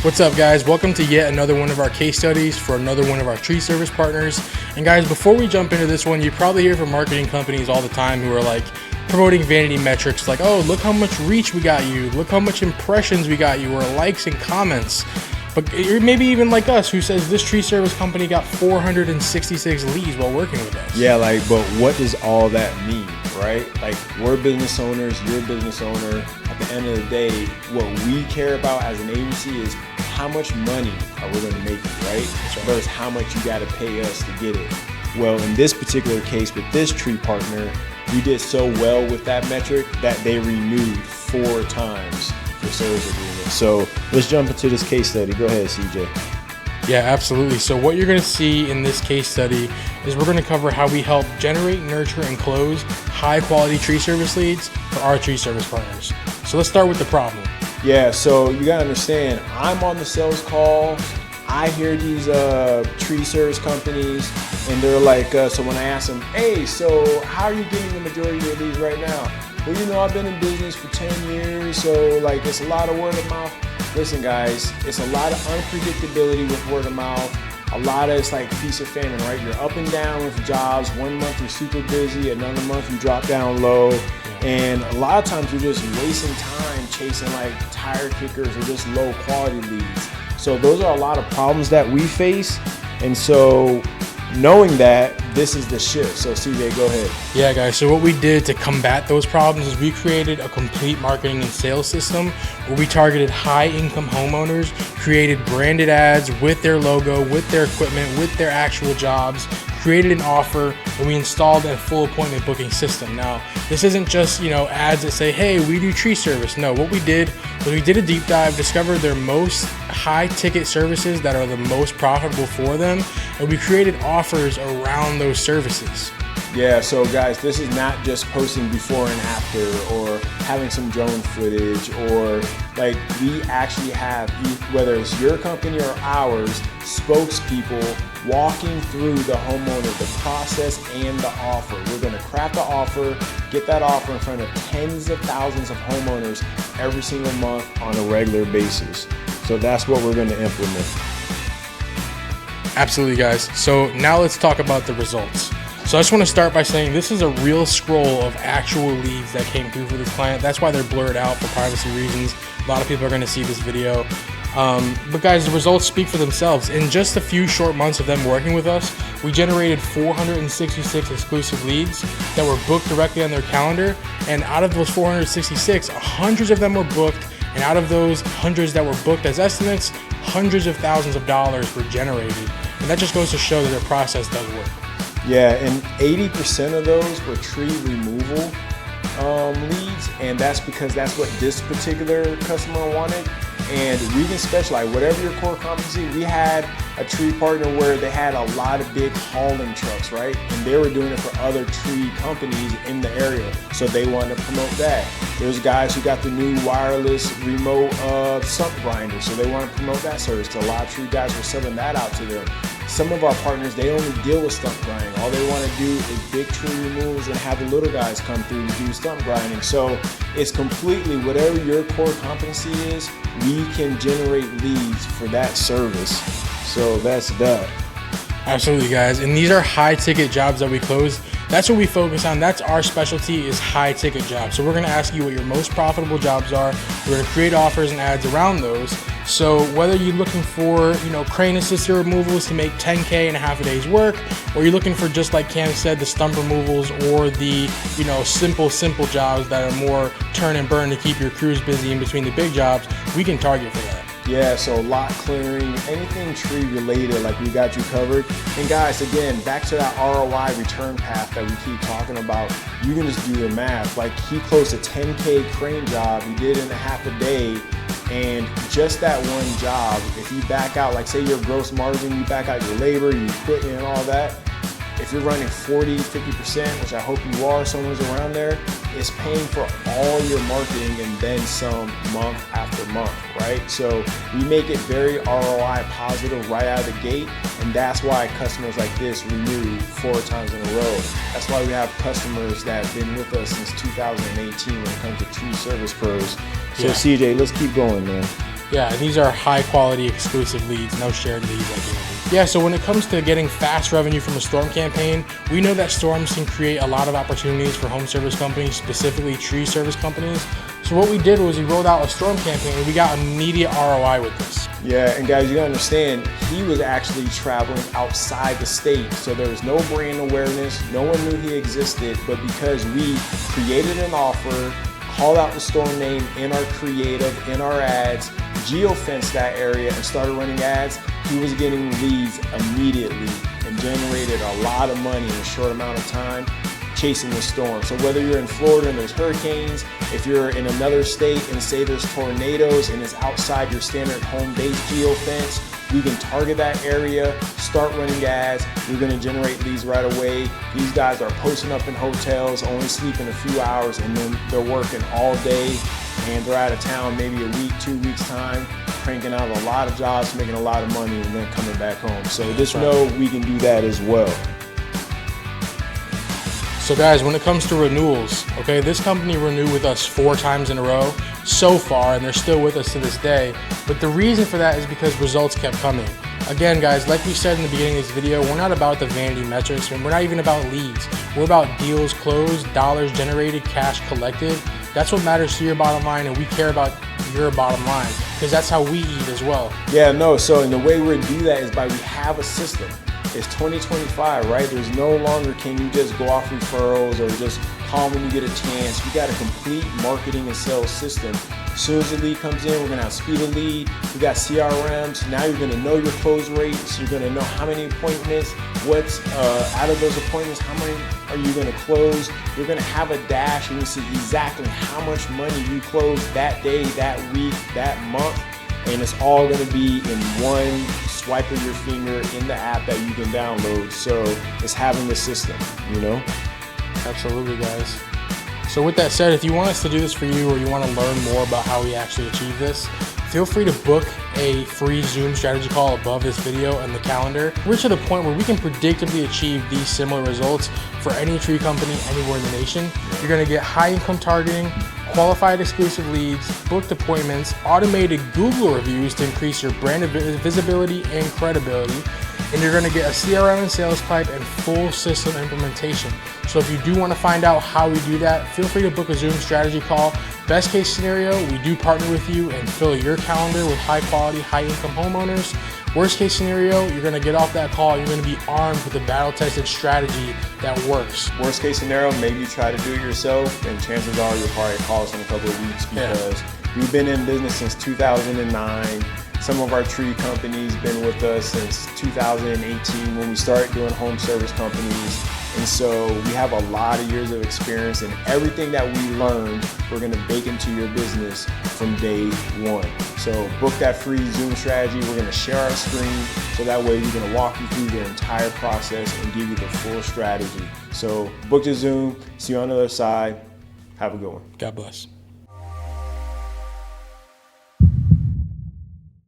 What's up, guys? Welcome to yet another one of our case studies for another one of our tree service partners. And guys, before we jump into this one, you probably hear from marketing companies all the time who are like promoting vanity metrics like, oh, look how much reach we got you, look how much impressions we got you, or likes and comments. But maybe even like us, who says this tree service company got 466 leads while working with us. Yeah, but what does all that mean, right? Like, we're business owners, you're a business owner. At the end of the day, what we care about as an agency is how much money are we going to make, right? Versus how much you got to pay us to get it. Well, in this particular case with this tree partner, we did so well with that metric that they renewed 4 times for service agreement. So let's jump into this case study. Go ahead, CJ. Yeah, absolutely. So what you're going to see in this case study is we're going to cover how we help generate, nurture, and close high quality tree service leads for our tree service partners. So let's start with the problem. Yeah, so you gotta understand, I'm on the sales call. I hear these tree service companies, and they're like, so when I ask them, hey, so how are you getting the majority of your leads right now? Well, I've been in business for 10 years, so like it's a lot of word of mouth. Listen, guys, it's a lot of unpredictability with word of mouth. A lot of it's like feast or famine, right? You're up and down with jobs. One month you're super busy, another month you drop down low. And a lot of times you're just wasting time chasing like tire kickers or just low quality leads. So those are a lot of problems that we face. And so knowing that, this is the shift. So CJ, go ahead. Yeah, guys. So what we did to combat those problems is we created a complete marketing and sales system where we targeted high income homeowners, created branded ads with their logo, with their equipment, with their actual jobs, created an offer, and we installed a full appointment booking system. Now, this isn't just, ads that say, hey, we do tree service. No, what we did was we did a deep dive, discovered their most high ticket services that are the most profitable for them, and we created offers around those services. Yeah, so guys, this is not just posting before and after or having some drone footage, or like we actually have, whether it's your company or ours, spokespeople walking through the homeowner, the process and the offer. We're going to craft the offer, get that offer in front of tens of thousands of homeowners every single month on a regular basis. So that's what we're going to implement. Absolutely, guys. So now let's talk about the results. So I just want to start by saying this is a real scroll of actual leads that came through for this client. That's why they're blurred out for privacy reasons. A lot of people are going to see this video. But guys, the results speak for themselves. In just a few short months of them working with us, we generated 466 exclusive leads that were booked directly on their calendar. And out of those 466, hundreds of them were booked. And out of those hundreds that were booked as estimates, hundreds of thousands of dollars were generated. And that just goes to show that their process does work. Yeah, and 80% of those were tree removal leads, and that's because that's what this particular customer wanted. And we can specialize, whatever your core competency. We had a tree partner where they had a lot of big hauling trucks, right? And they were doing it for other tree companies in the area, so they wanted to promote that. There's guys who got the new wireless remote stump grinder, so they want to promote that service. So a lot of tree guys were selling that out to them. Some of our partners, they only deal with stump grinding. All they want to do is big tree removals and have the little guys come through to do stump grinding. So it's completely whatever your core competency is, we can generate leads for that service. So that's that. Absolutely, guys. And these are high ticket jobs that we close. That's what we focus on. That's our specialty, is high ticket jobs. So we're going to ask you what your most profitable jobs are. We're going to create offers and ads around those. So whether you're looking for, crane assisted removals to make 10K in a half a day's work, or you're looking for, just like Cam said, the stump removals, or the, simple jobs that are more turn and burn to keep your crews busy in between the big jobs, we can target for that. Yeah, so lot clearing, anything tree related, like we got you covered. And guys, again, back to that ROI return path that we keep talking about, you can just do the math. Like, he closed a 10K crane job, he did it in a half a day, and just that one job, if you back out, like say your gross margin, you back out your labor, your equipment and all that, if you're running 40, 50%, which I hope you are, somewhere's around there, it's paying for all your marketing and then some month after month, right? So we make it very ROI positive right out of the gate, and that's why customers like this renew 4 times in a row. That's why we have customers that have been with us since 2018 when it comes to tree service pros. So yeah. CJ, let's keep going, man. Yeah, these are high quality exclusive leads, no shared leads like anything. Yeah, so when it comes to getting fast revenue from a storm campaign, we know that storms can create a lot of opportunities for home service companies, specifically tree service companies. So what we did was we rolled out a storm campaign and we got immediate ROI with this. Yeah, and guys, you gotta understand, he was actually traveling outside the state, so there was no brand awareness, no one knew he existed, but because we created an offer, called out the storm name in our creative, in our ads, geofenced that area and started running ads, he was getting leads immediately and generated a lot of money in a short amount of time chasing the storm. So whether you're in Florida and there's hurricanes, if you're in another state and say there's tornadoes and it's outside your standard home base geofence, we can target that area, start running ads, you're gonna generate leads right away. These guys are posting up in hotels, only sleeping a few hours, and then they're working all day and they're out of town maybe a week, 2 weeks time, cranking out a lot of jobs, making a lot of money, and then coming back home. So just know we can do that as well. So guys, when it comes to renewals, okay, this company renewed with us 4 times in a row so far, and they're still with us to this day. But the reason for that is because results kept coming. Again, guys, like we said in the beginning of this video, we're not about the vanity metrics, and we're not even about leads. We're about deals closed, dollars generated, cash collected. That's what matters to your bottom line, and we care about your bottom line because that's how we eat as well. Yeah, no, so and the way we're gonna do that is by we have a system. It's 2025, right? There's no longer can you just go off referrals or just call when you get a chance. We got a complete marketing and sales system. As soon as the lead comes in, we're gonna have speed of lead. We got CRMs. Now you're gonna know your close rates. You're gonna know how many appointments, what's out of those appointments, how many are you gonna close. You're gonna have a dash and you see exactly how much money you closed that day, that week, that month. And it's all gonna be in one swipe of your finger in the app that you can download. So it's having the system, you know? Absolutely, guys. So with that said, if you want us to do this for you or you want to learn more about how we actually achieve this, feel free to book a free Zoom strategy call above this video in the calendar. We're to the point where we can predictably achieve these similar results for any tree company anywhere in the nation. You're gonna get high income targeting, qualified exclusive leads, booked appointments, automated Google reviews to increase your brand visibility and credibility, and you're gonna get a CRM and sales pipe and full system implementation. So if you do wanna find out how we do that, feel free to book a Zoom strategy call. Best case scenario, we do partner with you and fill your calendar with high quality, high income homeowners. Worst case scenario, you're gonna get off that call, you're gonna be armed with a battle tested strategy that works. Worst case scenario, maybe you try to do it yourself, and chances are you'll probably call us in a couple of weeks because we've been in business since 2009. Some of our tree companies been with us since 2018 when we started doing home service companies. And so we have a lot of years of experience, and everything that we learned, we're gonna bake into your business from day one. So book that free Zoom strategy. We're gonna share our screen so that way we're gonna walk you through the entire process and give you the full strategy. So book the Zoom, see you on the other side. Have a good one. God bless.